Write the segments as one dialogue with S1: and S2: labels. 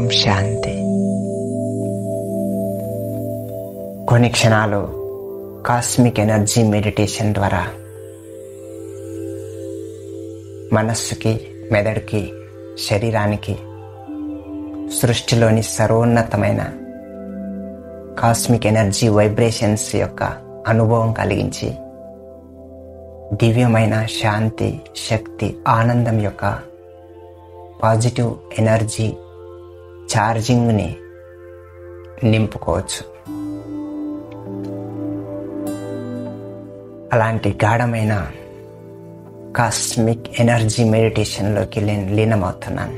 S1: ఓం శాంతి. కొన్ని క్షణాలు cosmic energy meditation ద్వారా మనస్సుకి, మెదడుకి, శరీరానికి సృష్టిలోని సర్వోన్నతమైన కాస్మిక్ ఎనర్జీ వైబ్రేషన్స్ యొక్క అనుభవం కలిగించి దివ్యమైన శాంతి, శక్తి, ఆనందం యొక్క పాజిటివ్ ఎనర్జీ ఛార్జింగ్ని నింపుకోవచ్చు. అలాంటి గాఢమైన కాస్మిక్ ఎనర్జీ మెడిటేషన్లోకి లీనమవుతున్నాను.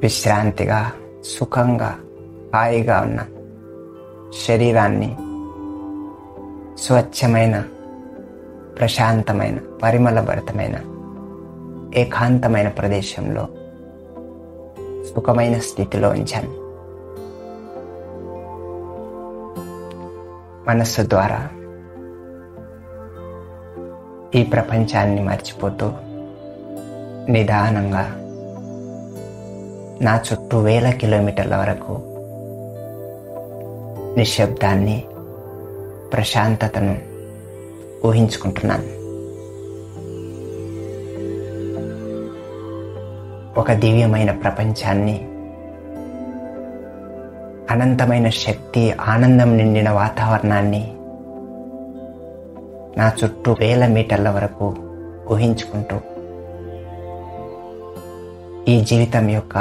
S1: విశ్రాంతిగా, సుఖంగా, హాయిగా ఉన్న శరీరాన్ని స్వచ్ఛమైన, ప్రశాంతమైన, పరిమళభరితమైన, ఏకాంతమైన ప్రదేశంలో సుఖమైన స్థితిలో ఉంచాను. మనస్సు ద్వారా ఈ ప్రపంచాన్ని మర్చిపోతూ నిదానంగా నా చుట్టూ వేల కిలోమీటర్ల వరకు నిశ్శబ్దాన్ని, ప్రశాంతతను ఊహించుకుంటున్నాను. ఒక దివ్యమైన ప్రపంచాన్ని, అనంతమైన శక్తి, ఆనందం నిండిన వాతావరణాన్ని నా చుట్టూ వేల మీటర్ల వరకు ఊహించుకుంటూ ఈ జీవితం యొక్క,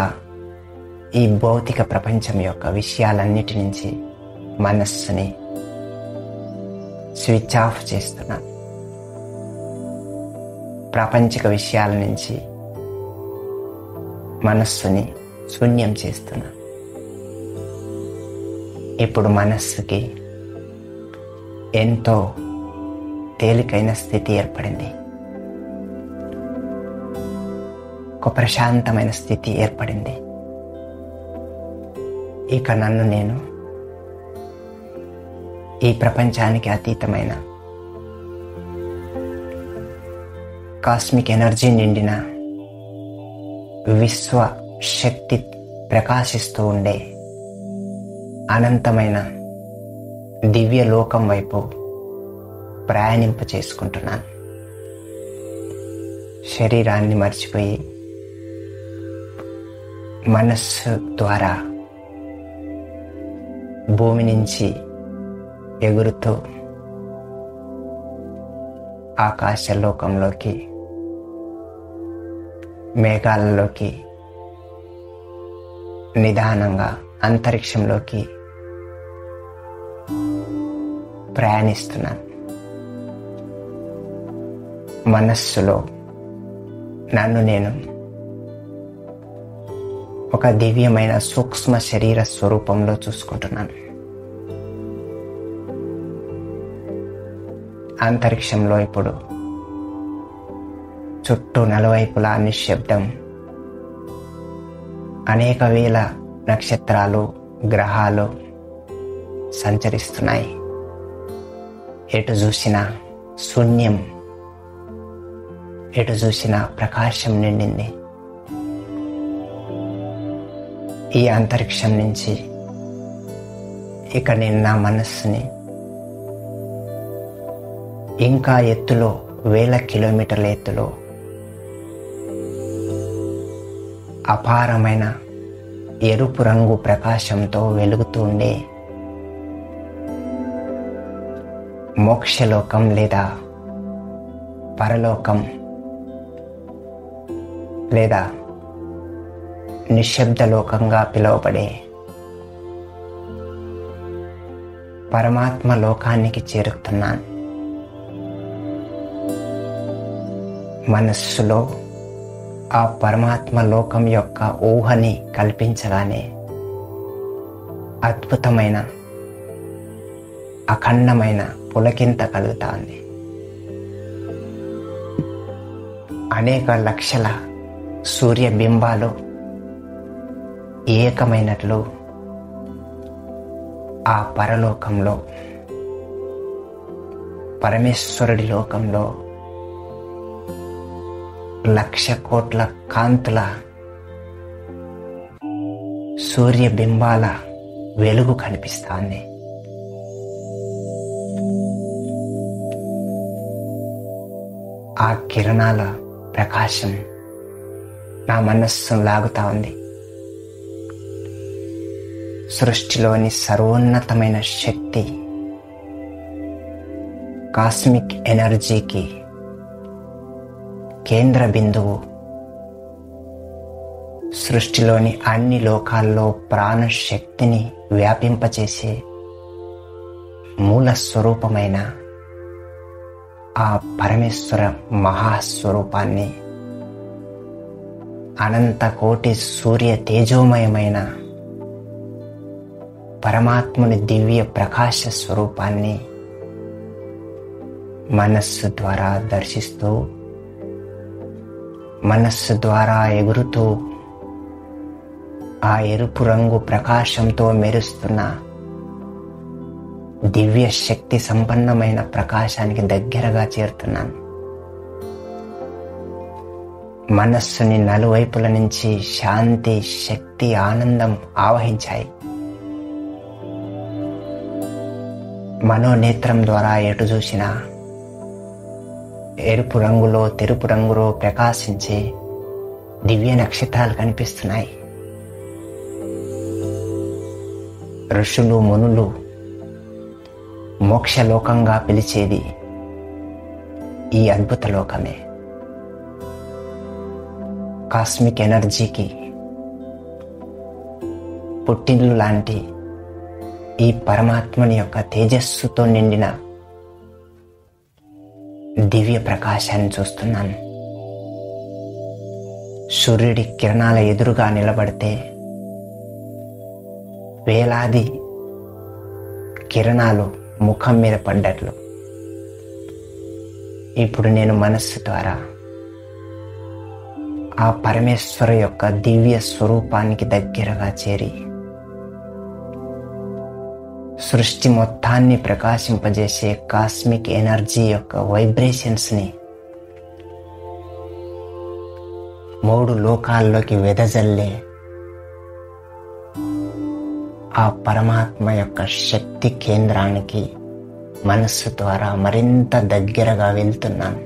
S1: ఈ భౌతిక ప్రపంచం యొక్క విషయాలన్నిటి నుంచి మనస్సుని స్విచ్ ఆఫ్ చేస్తున్నాను. ప్రాపంచిక విషయాల నుంచి మనస్సుని శూన్యం చేస్తున్నాను. ఇప్పుడు మనస్సుకి ఎంతో తేలికైన స్థితి ఏర్పడింది. ఒక ప్రశాంతమైన స్థితి ఏర్పడింది. ఇక నన్ను నేను ఈ ప్రపంచానికి అతీతమైన కాస్మిక్ ఎనర్జీ నిండిన విశ్వ శక్తి ప్రకాశిస్తూ ఉండే అనంతమైన దివ్య లోకం వైపు ప్రయాణింప చేసుకుంటున్నాను. శరీరాన్ని మర్చిపోయి మనస్సు ద్వారా భూమి నుంచి ఎగురుతూ ఆకాశలోకంలోకి, మేఘాలలోకి, నిదానంగా అంతరిక్షంలోకి ప్రయాణిస్తున్నాను. మనస్సులో నన్ను నేను ఒక దివ్యమైన సూక్ష్మ శరీర స్వరూపంలో చూసుకుంటున్నాను. అంతరిక్షంలో ఇప్పుడు చుట్టూ నలువైపులా నిశ్శబ్దం. అనేక వేల నక్షత్రాలు, గ్రహాలు సంచరిస్తున్నాయి. ఎటు చూసినా శూన్యం, ఎటు చూసినా ప్రకాశం నిండింది. ఈ అంతరిక్షం నుంచి ఇక నేను నా మనస్సుని ఇంకా ఎత్తులో, వేల కిలోమీటర్ల ఎత్తులో అపారమైన ఎరుపు రంగు ప్రకాశంతో వెలుగుతూ ఉండే మోక్షలోకం లేదా పరలోకం లేదా నిశ్శబ్దలోకంగా పిలువబడే పరమాత్మ లోకానికి చేరుతున్నాను. మనస్సులో ఆ పరమాత్మ లోకం యొక్క ఊహని కల్పించగానే అద్భుతమైన, అఖండమైన పులకింత కలుగుతుంది. అనేక లక్షల సూర్యబింబాలు ఏకమైనట్లు ఆ పరలోకంలో, పరమేశ్వరుడి లోకంలో 1,00,000 కోట్ల కాంతుల సూర్యబింబాల వెలుగు కనిపిస్తాంది. ఆ కిరణాల ప్రకాశం నా మనస్సును లాగుతా ఉంది. సృష్టిలోని సర్వోన్నతమైన శక్తి, కాస్మిక్ ఎనర్జీకి కేంద్ర బిందువు, సృష్టిలోని అన్ని లోకాల్లో ప్రాణశక్తిని వ్యాపింపచేసే మూల స్వరూపమైన ఆ పరమేశ్వర మహాస్వరూపాన్ని, అనంత కోటి సూర్య తేజోమయమైన పరమాత్ముని దివ్య ప్రకాశ స్వరూపాన్ని మనస్సు ద్వారా దర్శిస్తూ, మనస్సు ద్వారా ఎగురుతూ, ఆ ఎరుపు రంగు ప్రకాశంతో మెరుస్తున్న దివ్య శక్తి సంపన్నమైన ప్రకాశానికి దగ్గరగా చేరుతున్నాను. మనస్సుని నలువైపుల నుంచి శాంతి, శక్తి, ఆనందం ఆవహించాయి. మనోనేత్రం ద్వారా ఎటు చూసినా ఎరుపు రంగులో, తెలుపు రంగులో ప్రకాశించే దివ్య నక్షత్రాలు కనిపిస్తున్నాయి. ఋషులు, మునులు మోక్షలోకంగా పిలిచేది ఈ అద్భుత లోకమే. కాస్మిక్ ఎనర్జీకి పుట్టిల్లు లాంటి ఈ పరమాత్మని యొక్క తేజస్సుతో నిండిన దివ్య ప్రకాశాన్ని చూస్తున్నాను. సూర్యుడి కిరణాల ఎదురుగా నిలబడితే వేలాది కిరణాలు ముఖం మీద పడ్డట్లు ఇప్పుడు నేను మనస్సు ద్వారా ఆ పరమేశ్వర యొక్క దివ్య స్వరూపానికి దగ్గరగా చేరి సృష్టి మొత్తాన్ని ప్రకాశింపజేసే కాస్మిక్ ఎనర్జీ యొక్క వైబ్రేషన్స్ని 3 లోకాల్లోకి వెదజల్లే ఆ పరమాత్మ యొక్క శక్తి కేంద్రానికి మనస్సు ద్వారా మరింత దగ్గరగా వెళ్తున్నాను.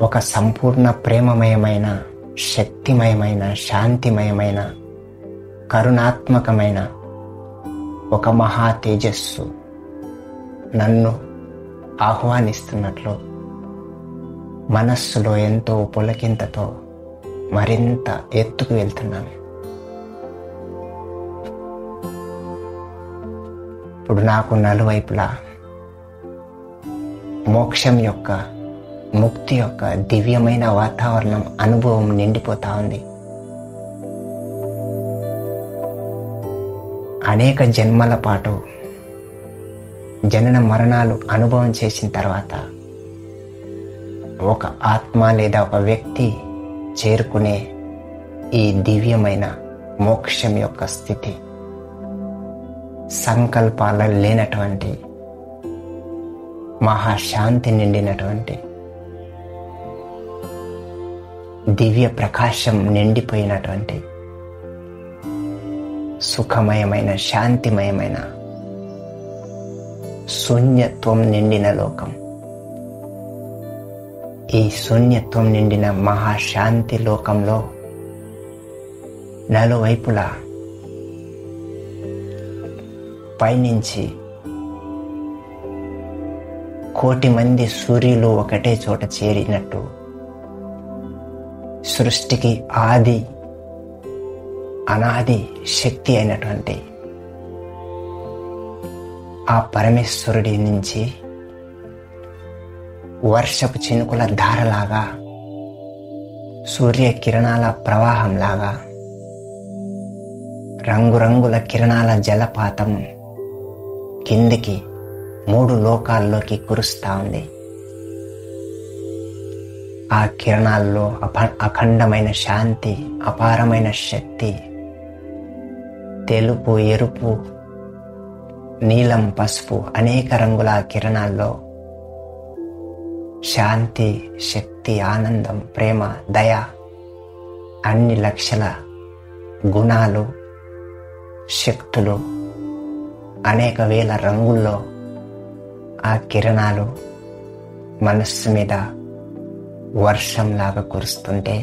S1: ఒక సంపూర్ణ ప్రేమమయమైన, శక్తిమయమైన, శాంతిమయమైన, కరుణాత్మకమైన ఒక మహా తేజస్సు నన్ను ఆహ్వానిస్తున్నట్లు మనస్సులో ఎంతో పులకింతతో మరింత ఎత్తుకు వెళ్తున్నాను. ఇప్పుడు నాకు నలువైపులా మోక్షం యొక్క, ముక్తి యొక్క దివ్యమైన వాతావరణం, అనుభవం నిండిపోతా ఉంది. అనేక జన్మల పాటు జనన మరణాలు అనుభవం చేసిన తర్వాత ఒక ఆత్మ లేదా ఒక వ్యక్తి చేరుకునే ఈ దివ్యమైన మోక్షం యొక్క స్థితి, సంకల్పాల లేనటువంటి, మహాశాంతి నిండినటువంటి, దివ్య ప్రకాశం నిండిపోయినటువంటి, సుఖమయమైన, శాంతిమయమైన, శూన్యత్వం నిండిన లోకం. ఈ శూన్యత్వం నిండిన మహాశాంతి లోకంలో నలువైపులా పైనుంచి 1,000,000 మంది సూర్యులు ఒకటే చోట చేరినట్టు సృష్టికి ఆది అనాది శక్తి అయినటువంటి ఆ పరమేశ్వరుడి నుంచి వర్షపు చినుకుల ధారలాగా, సూర్యకిరణాల ప్రవాహంలాగా, రంగురంగుల కిరణాల జలపాతం కిందికి 3 లోకాల్లోకి కురుస్తా ఉంది. ఆ కిరణాల్లో అఖండమైన శాంతి, అపారమైన శక్తి, తెలుపు, ఎరుపు, నీలం, పసుపు అనేక రంగుల కిరణాల్లో శాంతి, శక్తి, ఆనందం, ప్రేమ, దయ, అన్ని లక్షల గుణాలు, శక్తులు, అనేక వేల రంగుల్లో ఆ కిరణాలు మనస్సు మీద వర్షంలాగా కురుస్తుంటే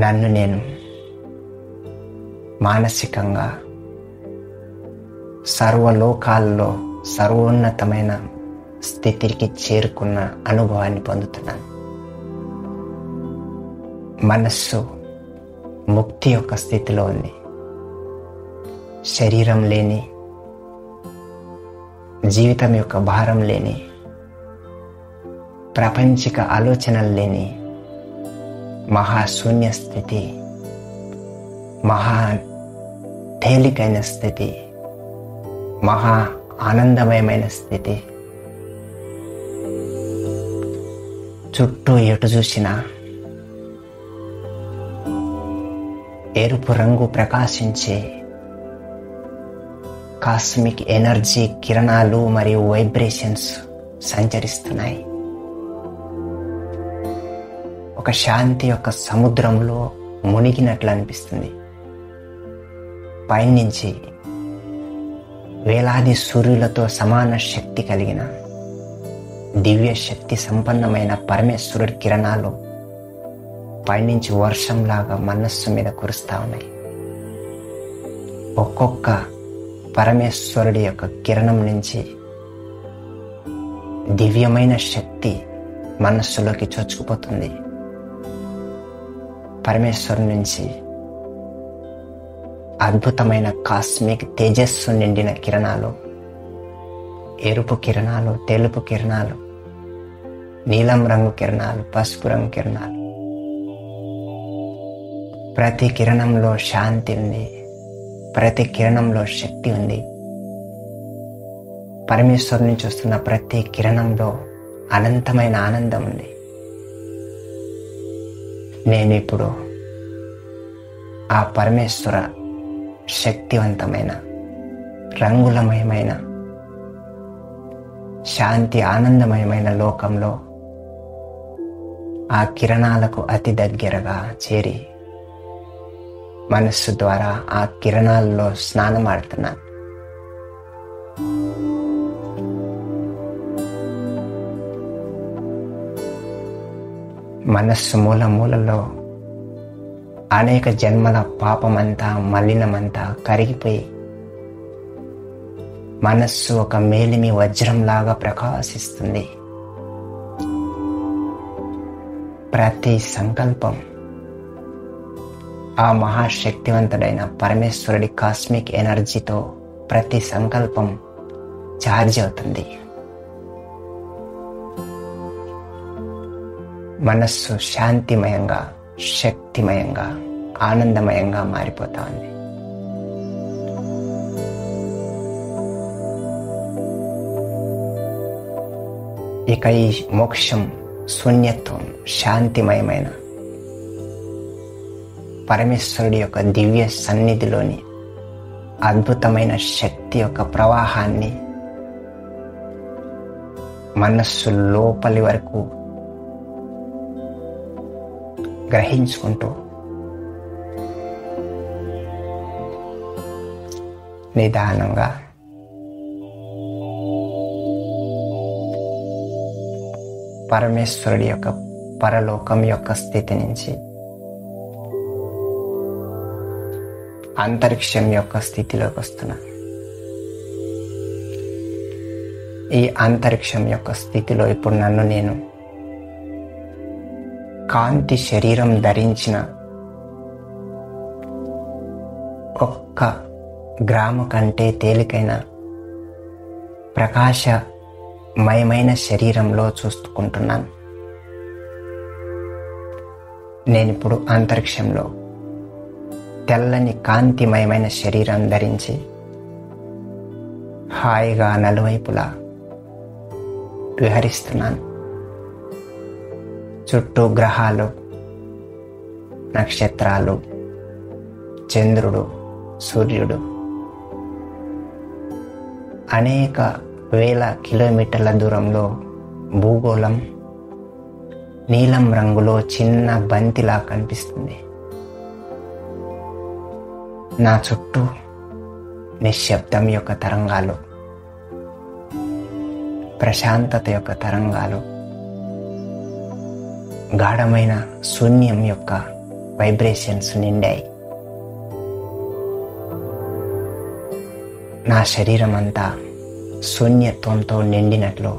S1: నన్ను నేను మానసికంగా సర్వలోకాల్లో సర్వోన్నతమైన స్థితికి చేరుకున్న అనుభవాన్ని పొందుతున్నాను. మనస్సు ముక్తి యొక్క స్థితిలో ఉంది. శరీరం లేని, జీవితం యొక్క భారం లేని, ప్రాపంచిక ఆలోచనలు లేని మహాశూన్య స్థితి, మహా తేలికైన స్థితి, మహా ఆనందమయమైన స్థితి. చుట్టూ ఎటు చూసినా ఎరుపు రంగు ప్రకాశించే కాస్మిక్ ఎనర్జీ కిరణాలు మరియు వైబ్రేషన్స్ సంచరిస్తున్నాయి. ఒక శాంతి యొక్క సముద్రంలో మునిగినట్లు అనిపిస్తుంది. పైనుంచి వేలాది సూర్యులతో సమాన శక్తి కలిగిన దివ్య శక్తి సంపన్నమైన పరమేశ్వరుడి కిరణాలు పైనుంచి వర్షంలాగా మనస్సు మీద కురుస్తా ఉన్నాయి. ఒక్కొక్క పరమేశ్వరుడి యొక్క కిరణం నుంచి దివ్యమైన శక్తి మనస్సులోకి చొచ్చుకుపోతుంది. పరమేశ్వరుడి నుంచి అద్భుతమైన కాస్మిక్ తేజస్సు నిండిన కిరణాలు, ఎరుపు కిరణాలు, తెలుపు కిరణాలు, నీలం రంగు కిరణాలు, పసుపు రంగు కిరణాలు. ప్రతి కిరణంలో శాంతి ఉంది, ప్రతి కిరణంలో శక్తి ఉంది. పరమేశ్వరు నుంచి వస్తున్న ప్రతి కిరణంలో అనంతమైన ఆనందం ఉంది. నేను ఇప్పుడు ఆ పరమేశ్వర శక్తివంతమైన, రంగులమయమైన, శాంతి ఆనందమయమైన లోకంలో ఆ కిరణాలకు అతి దగ్గరగా చేరి మనస్సు ద్వారా ఆ కిరణాల్లో స్నానం ఆడుతున్నాను. మనస్సు మూల మూలలో అనేక జన్మల పాపమంతా, మలినమంతా కరిగిపోయి మనస్సు ఒక మేలిమి వజ్రంలాగా ప్రకాశిస్తుంది. ప్రతి సంకల్పం ఆ మహాశక్తివంతుడైన పరమేశ్వరుడి కాస్మిక్ ఎనర్జీతో ప్రతి సంకల్పం ఛార్జ్ అవుతుంది. మనస్సు శాంతిమయంగా, శక్తిమయంగా, ఆనందమయంగా మారిపోతా ఉంది. ఇక ఈ మోక్షం, శూన్యత్వం, శాంతిమయమైన పరమేశ్వరుడి యొక్క దివ్య సన్నిధిలోని అద్భుతమైన శక్తి యొక్క ప్రవాహాన్ని మనస్సు లోపలి వరకు గ్రహించుకుంటూ నిదానంగా పరమేశ్వరుడి యొక్క పరలోకం యొక్క స్థితి నుంచి అంతరిక్షం యొక్క స్థితిలోకి వస్తున్నా. ఈ అంతరిక్షం యొక్క స్థితిలో ఇప్పుడు నన్ను నేను కాంతి శరీరం ధరించిన ఒక్క గ్రాము కంటే తేలికైన ప్రకాశమయమైన శరీరంలో చూసుకుంటున్నాను. నేనిప్పుడు అంతరిక్షంలో తెల్లని కాంతిమయమైన శరీరం ధరించి హాయిగా నలువైపులా విహరిస్తున్నాను. చుట్టూ గ్రహాలు, నక్షత్రాలు, చంద్రుడు, సూర్యుడు, అనేక వేల కిలోమీటర్ల దూరంలో భూగోళం నీలం రంగులో చిన్న బంతిలా కనిపిస్తుంది. నా చుట్టూ నిశ్శబ్దం యొక్క తరంగాలు, ప్రశాంతత యొక్క తరంగాలు, గాఢమైన శూన్యం యొక్క వైబ్రేషన్స్ నిండాయి. నా శరీరం అంతా శూన్యత్వంతో నిండినట్లు,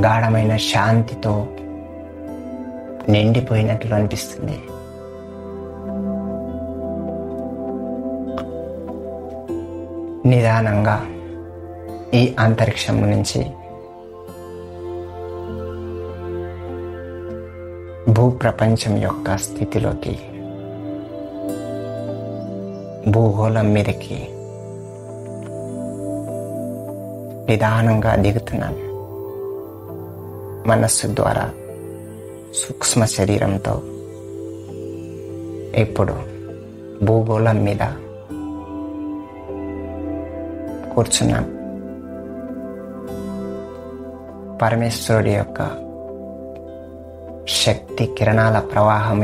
S1: గాఢమైన శాంతితో నిండిపోయినట్లు అనిపిస్తుంది. నిదానంగా ఈ అంతరిక్షం నుంచి భూప్రపంచం యొక్క స్థితిలోకి, భూగోళం మీదకి నిదానంగా దిగుతున్నాను. మనస్సు ద్వారా సూక్ష్మ శరీరంతో ఇప్పుడు భూగోళం మీద కూర్చున్నాను. పరమేశ్వరుడి యొక్క శక్తి కిరణాల ప్రవాహం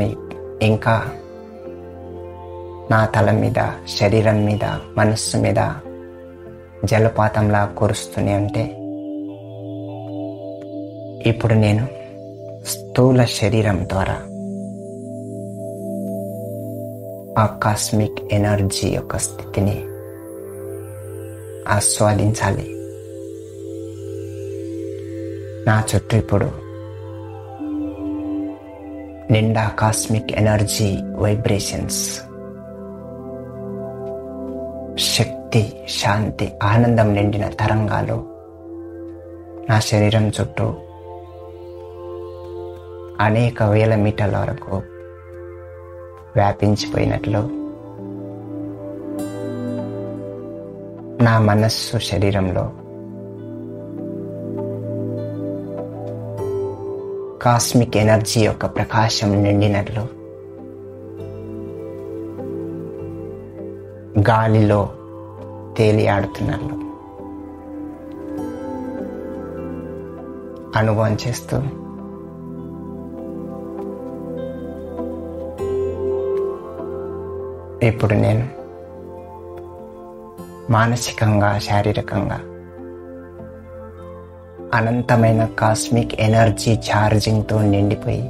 S1: ఇంకా నా తల మీద, శరీరం మీద, మనస్సు మీద జలపాతంలా కురుస్తూనే ఉంటే, ఇప్పుడు నేను స్థూల శరీరం ద్వారా ఆ కాస్మిక్ ఎనర్జీ యొక్క స్థితిని ఆస్వాదించాలి. నా చుట్టూ ఇప్పుడు నిండా కాస్మిక్ ఎనర్జీ వైబ్రేషన్స్, శక్తి, శాంతి, ఆనందం నిండిన తరంగాలు నా శరీరం చుట్టూ అనేక వేల మీటర్ల వరకు వ్యాపించిపోయినట్లు నా మనస్సు శరీరంలో కాస్మిక్ ఎనర్జీ యొక్క ప్రకాశం నిండినట్లు, గాలిలో తేలియాడుతున్నట్లు అనుభవం చేస్తూ ఇప్పుడు నేను మానసికంగా, శారీరకంగా అనంతమైన కాస్మిక్ ఎనర్జీ ఛార్జింగ్తో నిండిపోయి,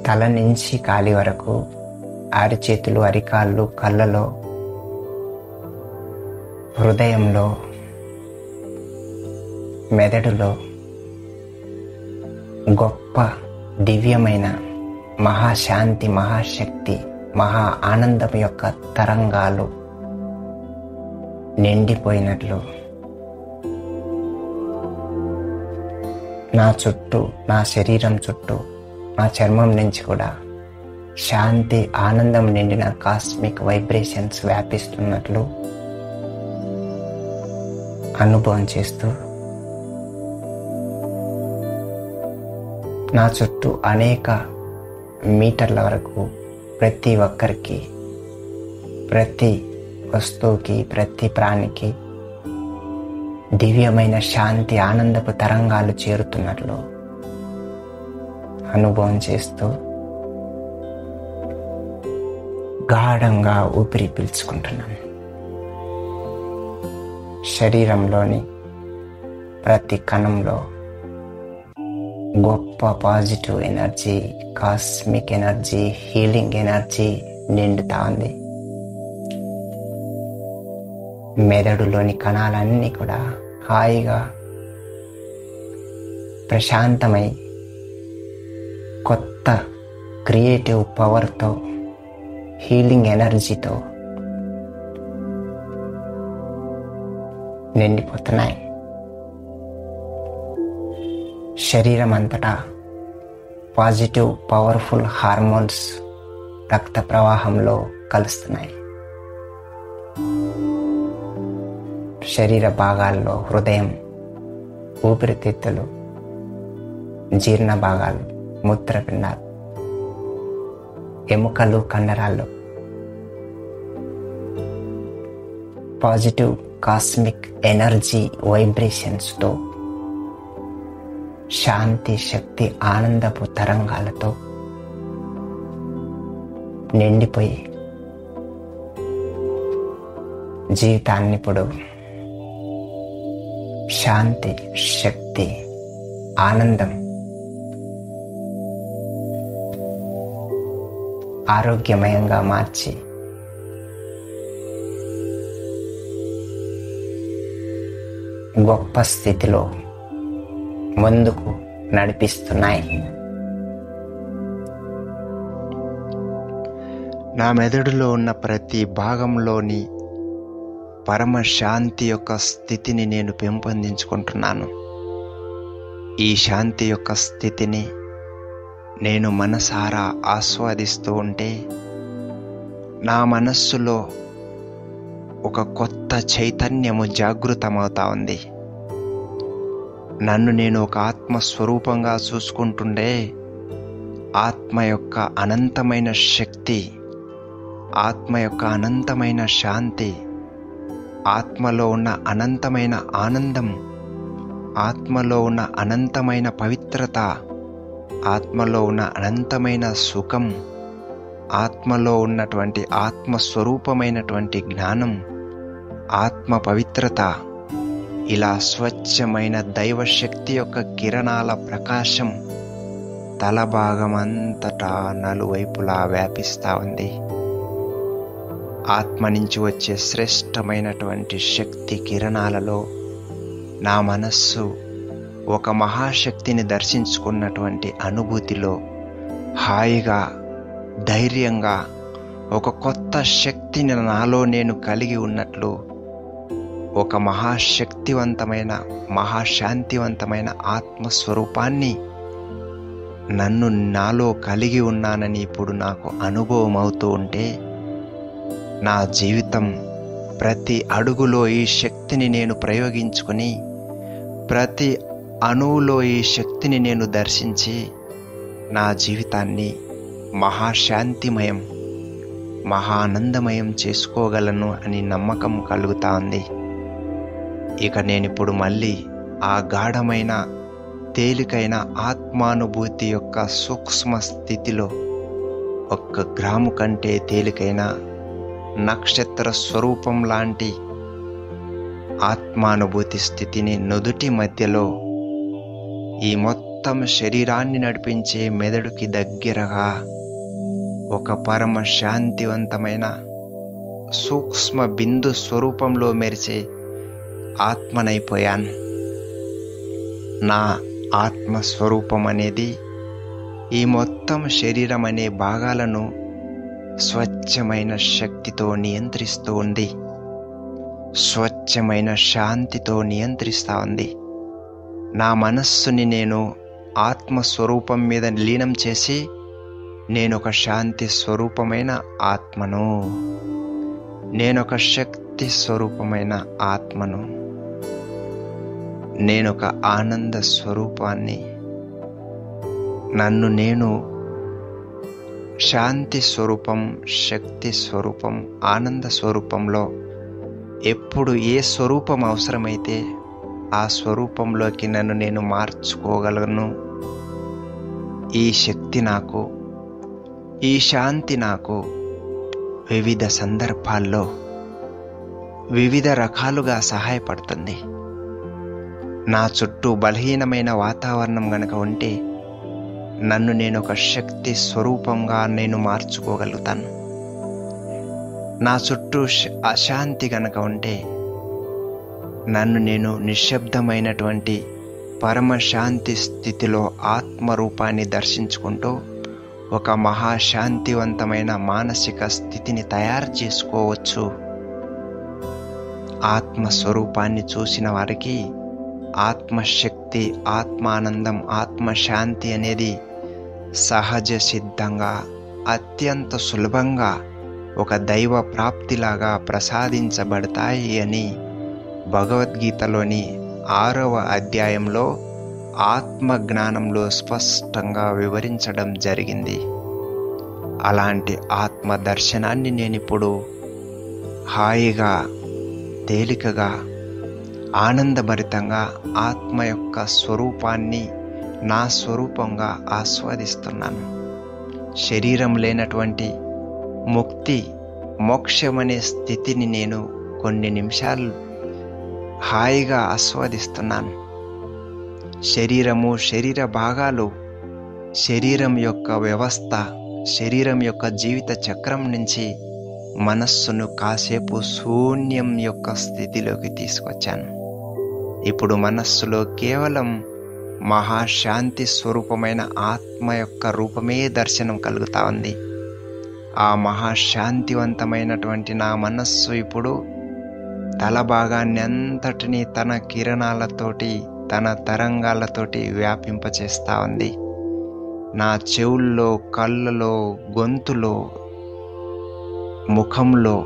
S1: తల నుంచి కాలి వరకు, అరిచేతులు, అరికాళ్ళు, కళ్ళలో, హృదయంలో, మెదడులో గొప్ప దివ్యమైన మహాశాంతి, మహాశక్తి, మహా ఆనందం యొక్క తరంగాలు నిండిపోయినట్లు నా చుట్టూ, నా శరీరం చుట్టూ, నా చర్మం నుంచి కూడా శాంతి, ఆనందం నిండిన కాస్మిక్ వైబ్రేషన్స్ వ్యాపిస్తున్నట్లు అనుభవం చేస్తూ, నా చుట్టూ అనేక మీటర్ల వరకు ప్రతి ఒక్కరికి, ప్రతి వస్తువుకి, ప్రతి ప్రాణికి దివ్యమైన శాంతి, ఆనందపు తరంగాలు చేరుతున్నట్లు అనుభవం చేస్తూ గాఢంగా ఊపిరి పీల్చుకుంటున్నాను. శరీరంలోని ప్రతి కణంలో గొప్ప positive energy, cosmic energy, healing energy నిండుతా ఉంది. మెదడులోని కణాలన్నీ కూడా హాయిగా, ప్రశాంతమై, కొత్త క్రియేటివ్ పవర్తో, హీలింగ్ ఎనర్జీతో నిండిపోతున్నాయి. శరీరం అంతటా పాజిటివ్, పవర్ఫుల్ హార్మోన్స్ రక్త ప్రవాహంలో కలుస్తున్నాయి. శరీర భాగాల్లో హృదయం, ఊపిరితిత్తులు, జీర్ణ భాగాలు, మూత్రపిండాలు, ఎముకలు, కండరాలు పాజిటివ్ కాస్మిక్ ఎనర్జీ వైబ్రేషన్స్తో, శాంతి, శక్తి, ఆనందపు తరంగాలతో నిండిపోయి జీవితాన్ని ఇప్పుడు శాంతి, శక్తి, ఆనందం, ఆరోగ్యమయంగా మార్చి గొప్ప స్థితిలో ముందుకు నడిపిస్తున్నాయి.
S2: నా మెదడులో ఉన్న ప్రతి భాగంలోని పరమ శాంతి యొక్క స్థితిని నేను పెంపొందించుకుంటున్నాను. ఈ శాంతి యొక్క స్థితిని నేను మనసారా ఆస్వాదిస్తూ ఉంటే నా మనస్సులో ఒక కొత్త చైతన్యము జాగృతమవుతా ఉంది. నన్ను నేను ఒక ఆత్మస్వరూపంగా చూసుకుంటుండే ఆత్మ యొక్క అనంతమైన శక్తి, ఆత్మ యొక్క అనంతమైన శాంతి, ఆత్మలో ఉన్న అనంతమైన ఆనందం, ఆత్మలో ఉన్న అనంతమైన పవిత్రత, ఆత్మలో ఉన్న అనంతమైన సుఖం, ఆత్మలో ఉన్నటువంటి ఆత్మస్వరూపమైనటువంటి జ్ఞానం, ఆత్మ పవిత్రత, ఇలా స్వచ్ఛమైన దైవశక్తి యొక్క కిరణాల ప్రకాశం తల భాగమంతటా నలువైపులా వ్యాపిస్తూ ఉంది. ఆత్మ నుంచి వచ్చే శ్రేష్టమైనటువంటి శక్తి కిరణాలలో నా మనస్సు ఒక మహాశక్తిని దర్శించుకున్నటువంటి అనుభూతిలో హాయిగా, ధైర్యంగా ఒక కొత్త శక్తిని నాలో నేను కలిగి ఉన్నట్లు, ఒక మహాశక్తివంతమైన, మహాశాంతివంతమైన ఆత్మస్వరూపాన్ని నన్ను నాలో కలిగి ఉన్నానని ఇప్పుడు నాకు అనుభవం అవుతూ ఉంటే, నా జీవితం ప్రతి అడుగులో ఈ శక్తిని నేను ప్రయోగించుకొని, ప్రతి అణువులో ఈ శక్తిని నేను దర్శించి నా జీవితాన్ని మహాశాంతిమయం, మహానందమయం చేసుకోగలను అని నమ్మకం కలుగుతా ఉంది. ఇక నేనిప్పుడు మళ్ళీ ఆ గాఢమైన, తేలికైన ఆత్మానుభూతి యొక్క సూక్ష్మ స్థితిలో 1 గ్రాము కంటే తేలికైన నక్షత్ర స్వరూపం లాంటి ఆత్మానుభూతి స్థితిని నుదుటి మధ్యలో, ఈ మొత్తం శరీరాన్ని నడిపించే మెదడుకి దగ్గరగా ఒక పరమ శాంతివంతమైన సూక్ష్మ బిందు స్వరూపంలో మెరిసే ఆత్మనైపోయాను. నా ఆత్మస్వరూపం అనేది ఈ మొత్తం శరీరం అనే భాగాలను స్వచ్ఛమైన శక్తితో నియంత్రిస్తూ ఉంది, స్వచ్ఛమైన శాంతితో నియంత్రిస్తూ ఉంది. నా మనస్సుని నేను ఆత్మస్వరూపం మీద లీనం చేసి, నేనొక శాంతి స్వరూపమైన ఆత్మను, నేనొక శక్తి స్వరూపమైన ఆత్మను, నేనొక ఆనంద స్వరూపాన్ని, నన్ను నేను శాంతి స్వరూపం, శక్తి స్వరూపం, ఆనంద స్వరూపంలో ఎప్పుడు ఏ స్వరూపం అవసరమైతే ఆ స్వరూపంలోకి నన్ను నేను మార్చుకోగలను. ఈ శక్తి నాకు, ఈ శాంతి నాకు వివిధ సందర్భాల్లో వివిధ రకాలుగా సహాయపడుతుంది. నా చుట్టూ బలహీనమైన వాతావరణం గనక ఉంటే నన్ను నేను ఒక శక్తి స్వరూపంగా నేను మార్చుకోగలుగుతాను. నా చుట్టూ అశాంతి గనక ఉంటే నన్ను నేను నిశ్శబ్దమైనటువంటి పరమశాంతి స్థితిలో ఆత్మరూపాన్ని దర్శించుకుంటూ ఒక మహాశాంతివంతమైన మానసిక స్థితిని తయారు చేసుకోవచ్చు. ఆత్మస్వరూపాన్ని చూసిన వారికి ఆత్మశక్తి, ఆత్మానందం, ఆత్మశాంతి అనేది సహజ సిద్ధంగా, అత్యంత సులభంగా ఒక దైవ ప్రాప్తిలాగా ప్రసాదించబడతాయి అని భగవద్గీతలోని 6వ అధ్యాయంలో ఆత్మజ్ఞానంలో స్పష్టంగా వివరించడం జరిగింది. అలాంటి ఆత్మ దర్శనాన్ని నేనిప్పుడు హాయిగా తేలికగా ఆనందభరితంగా ఆత్మ యొక్క స్వరూపాన్ని నా స్వరూపంగా ఆస్వాదిస్తున్నాను. శరీరం లేనటువంటి ముక్తి, మోక్షమనే స్థితిని నేను కొన్ని నిమిషాలు హాయిగా ఆస్వాదిస్తున్నాను. శరీరము, శరీర భాగాలు, శరీరం యొక్క వ్యవస్థ, శరీరం యొక్క జీవిత చక్రం నుంచి మనస్సును కాసేపు శూన్యం యొక్క స్థితిలోకి తీసుకొచ్చాను. ఇప్పుడు మనస్సులో కేవలం మహాశాంతి స్వరూపమైన ఆత్మ యొక్క రూపమే దర్శనం కలుగుతా ఉంది. ఆ మహాశాంతివంతమైనటువంటి నా మనస్సు ఇప్పుడు తల భాగాన్ని అంతటినీ తన కిరణాలతోటి, తన తరంగాలతోటి వ్యాపింపచేస్తా ఉంది. నా చెవుల్లో, కళ్ళలో, గొంతులో, ముఖంలో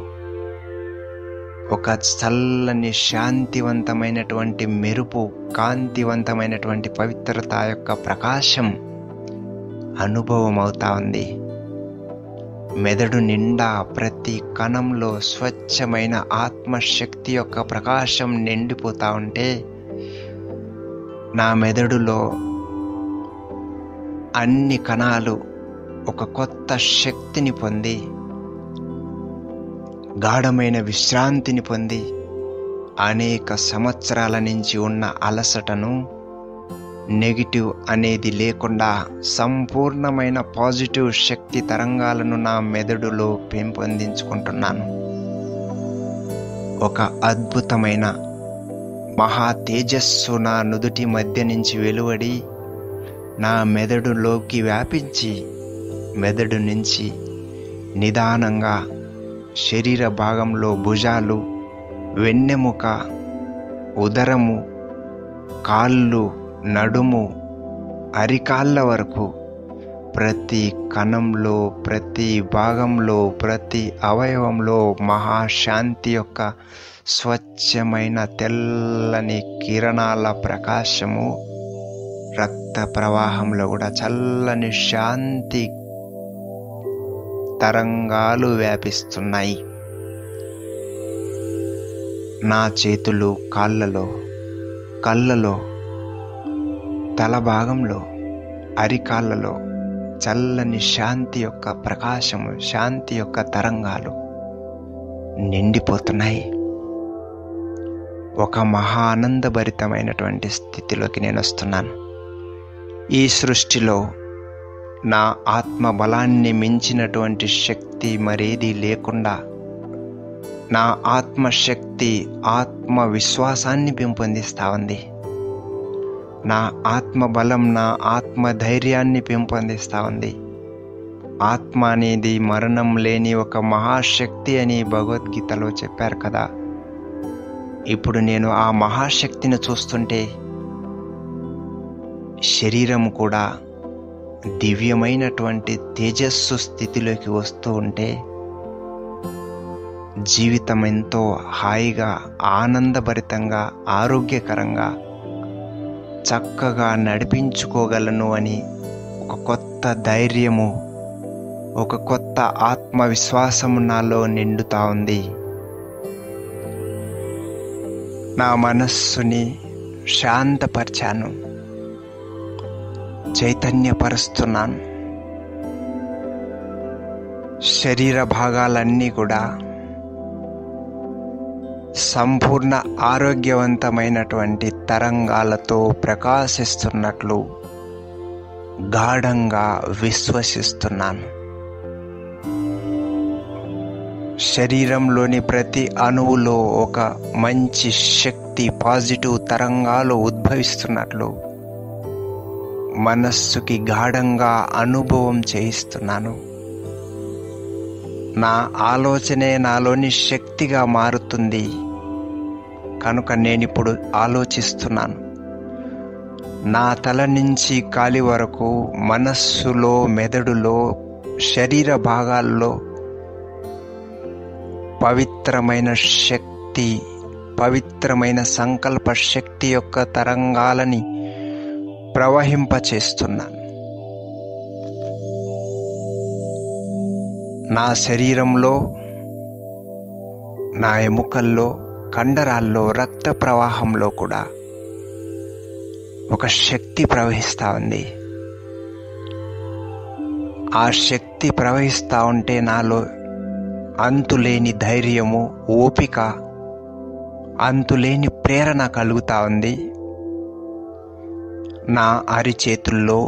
S2: ఒక చల్లని శాంతివంతమైనటువంటి మెరుపు, కాంతివంతమైనటువంటి పవిత్రత యొక్క ప్రకాశం అనుభవం అవుతా ఉంది. మెదడు నిండా ప్రతి కణంలో స్వచ్ఛమైన ఆత్మశక్తి యొక్క ప్రకాశం నిండిపోతా ఉంటే నా మెదడులో అన్ని కణాలు ఒక కొత్త శక్తిని పొంది, గాఢమైన విశ్రాంతిని పొంది, అనేక సంవత్సరాల నుంచి ఉన్న అలసటను, నెగిటివ్ అనేది లేకుండా సంపూర్ణమైన పాజిటివ్ శక్తి తరంగాలను నా మెదడులో పెంపొందించుకుంటున్నాను. ఒక అద్భుతమైన మహా తేజస్సు నా నుదుటి మధ్య నుంచి వెలువడి నా మెదడులోకి వ్యాపించి, మెదడు నుంచి నిదానంగా శరీర భాగంలో భుజాలు, వెన్నెముక, ఉదరము, కాళ్ళు, నడుము, అరికాళ్ళ వరకు ప్రతి కణంలో, ప్రతి భాగంలో, ప్రతి అవయవంలో మహాశాంతి యొక్క స్వచ్ఛమైన తెల్లని కిరణాల ప్రకాశము, రక్త ప్రవాహంలో కూడా చల్లని శాంతి తరంగాలు వ్యాపిస్తున్నాయి. నా చేతులు కాళ్ళలో, కళ్ళలో, తల భాగంలో, అరికాళ్ళలో చల్లని శాంతి యొక్క ప్రకాశము, శాంతి యొక్క తరంగాలు నిండిపోతున్నాయి. ఒక మహా ఆనందభరితమైనటువంటి స్థితిలోకి నేను వస్తున్నాను. ఈ సృష్టిలో నా ఆత్మ బలాన్ని మించినటువంటి శక్తి మరేది లేకుండా, నా ఆత్మశక్తి ఆత్మ విశ్వాసాన్ని పెంపొందిస్తూ ఉంది. నా ఆత్మ బలం నా ఆత్మ ధైర్యాన్ని పెంపొందిస్తూ ఉంది. ఆత్మ అనేది మరణం లేని ఒక మహాశక్తి అని భగవద్గీతలో చెప్పారు కదా. ఇప్పుడు నేను ఆ మహాశక్తిని చూస్తుంటే శరీరం కూడా దివ్యమైనటువంటి తేజస్సు స్థితిలోకి వస్తూ ఉంటే జీవితం ఎంతో హాయిగా, ఆనందభరితంగా, ఆరోగ్యకరంగా, చక్కగా నడిపించుకోగలను అని ఒక కొత్త ధైర్యము, ఒక కొత్త ఆత్మవిశ్వాసము నాలో నిండుతా ఉంది. నా మనస్సుని శాంతపరిచాను, చైతన్యపరుస్తున్నాను. శరీర భాగాలన్నీ కూడా సంపూర్ణ ఆరోగ్యవంతమైనటువంటి తరంగాలతో ప్రకాశిస్తున్నట్లు గాఢంగా విశ్వసిస్తున్నాను. శరీరంలోని ప్రతి అణువులో ఒక మంచి శక్తి, పాజిటివ్ తరంగాలు ఉద్భవిస్తున్నట్లు మనస్సుకి గాఢంగా అనుభవం చేయిస్తున్నాను. నా ఆలోచనే నాలోని శక్తిగా మారుతుంది కనుక నేనిప్పుడు ఆలోచిస్తున్నాను. నా తల నుంచి కాలి వరకు మనస్సులో, మెదడులో, శరీర భాగాల్లో పవిత్రమైన శక్తి, పవిత్రమైన సంకల్ప శక్తి యొక్క తరంగాలని ప్రవహింపచేస్తున్నాను. నా శరీరంలో, నా ఎముకల్లో, కండరాల్లో, రక్త ప్రవాహంలో కూడా ఒక శక్తి ప్రవహిస్తూ ఉంది. ఆ శక్తి ప్రవహిస్తూ ఉంటే నాలో అంతులేని ధైర్యము, ఓపిక, అంతులేని ప్రేరణ కలుగుతూ ఉంది. నా అరిచేతుల్లో,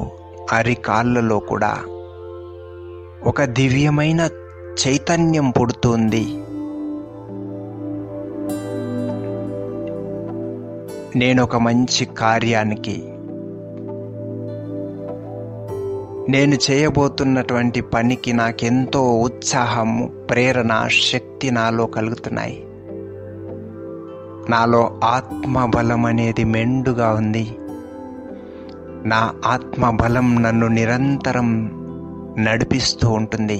S2: అరికాళ్ళలో కూడా ఒక దివ్యమైన చైతన్యం పుడుతుంది. నేను ఒక మంచి కార్యానికి, నేను చేయబోతున్నటువంటి పనికి నాకెంతో ఉత్సాహము, ప్రేరణ, శక్తి నాలో కలుగుతున్నాయి. నాలో ఆత్మబలం అనేది మెండుగా ఉంది. నా ఆత్మబలం నన్ను నిరంతరం నడిపిస్తూ ఉంటుంది.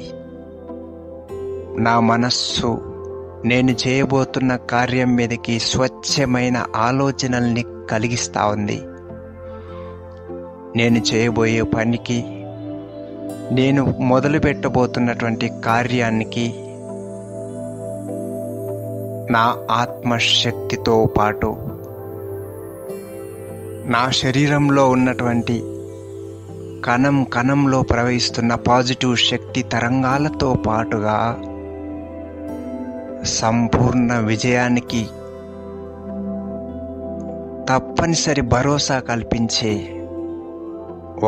S2: నా మనస్సు నేను చేయబోతున్న కార్యం మీదకి స్వచ్ఛమైన ఆలోచనల్ని కలిగిస్తూ ఉంది. నేను చేయబోయే పనికి, నేను మొదలు పెట్టబోతున్నటువంటి కార్యానికి నా ఆత్మశక్తితో పాటు నా శరీరంలో ఉన్నటువంటి కణం కణంలో ప్రవహిస్తున్న పాజిటివ్ శక్తి తరంగాలతో పాటుగా సంపూర్ణ విజయానికి తప్పనిసరి భరోసా కల్పించే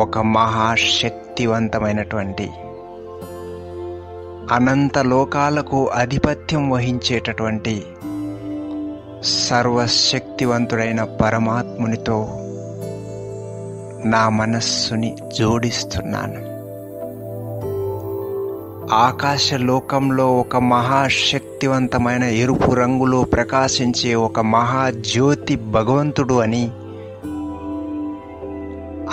S2: ఒక మహాశక్తివంతమైనటువంటి, అనంత లోకాలకు ఆధిపత్యం వహించేటటువంటి సర్వశక్తివంతుడైన పరమాత్మునితో నా మనస్సుని జోడిస్తున్నాను. ఆకాశలోకంలో ఒక మహాశక్తివంతమైన ఎరుపు రంగులో ప్రకాశించే ఒక మహాజ్యోతి భగవంతుడు అని,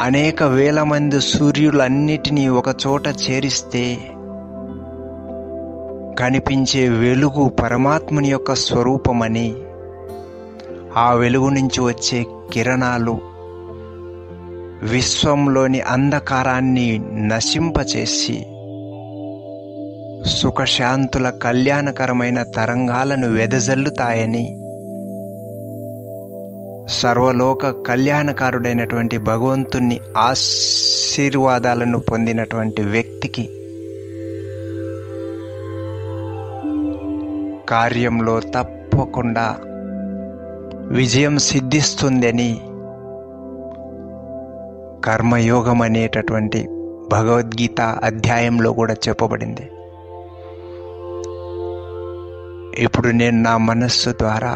S2: అనేక వేల మంది సూర్యులన్నిటినీ ఒక చోట చేరిస్తే కనిపించే వెలుగు పరమాత్ముని యొక్క స్వరూపమని, ఆ వెలుగు నుంచి వచ్చే కిరణాలు విశ్వంలోని అంధకారాన్ని నశింపచేసి సుఖశాంతుల కళ్యాణకరమైన తరంగాలను వెదజల్లుతాయని, సర్వలోక కళ్యాణకారుడైనటువంటి భగవంతుని ఆశీర్వాదాలను పొందినటువంటి వ్యక్తికి కార్యంలో తప్పకుండా విజయం సిద్ధిస్తుందని కర్మయోగం అనేటటువంటి భగవద్గీత అధ్యాయంలో కూడా చెప్పబడింది. ఇప్పుడు నేను నా మనస్సు ద్వారా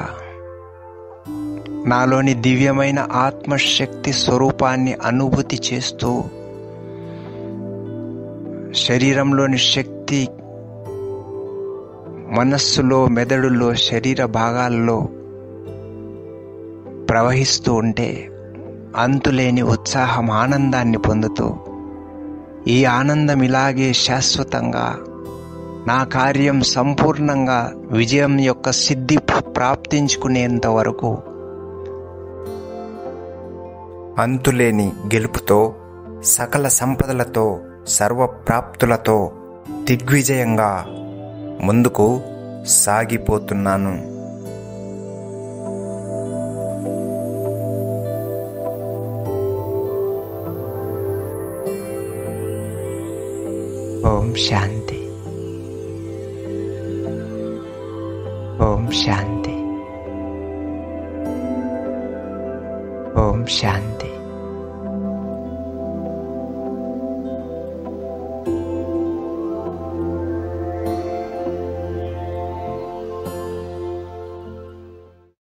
S2: నాలోని దివ్యమైన ఆత్మశక్తి స్వరూపాన్ని అనుభూతి చేస్తూ, శరీరంలోని శక్తి మనస్సులో, మెదడులో, శరీర భాగాల్లో ప్రవహిస్తూ ఉంటే అంతులేని ఉత్సాహం, ఆనందాన్ని పొందుతూ, ఈ ఆనందం ఇలాగే శాశ్వతంగా నా కార్యం సంపూర్ణంగా విజయం యొక్క సిద్ధి ప్రాప్తించుకునేంత వరకు అంతులేని గెలుపుతో, సకల సంపదలతో, సర్వప్రాప్తులతో దిగ్విజయంగా ముందుకు సాగిపోతున్నాను. ఓం శాంతి. ఓం శాంతి. ఓం శాంతి.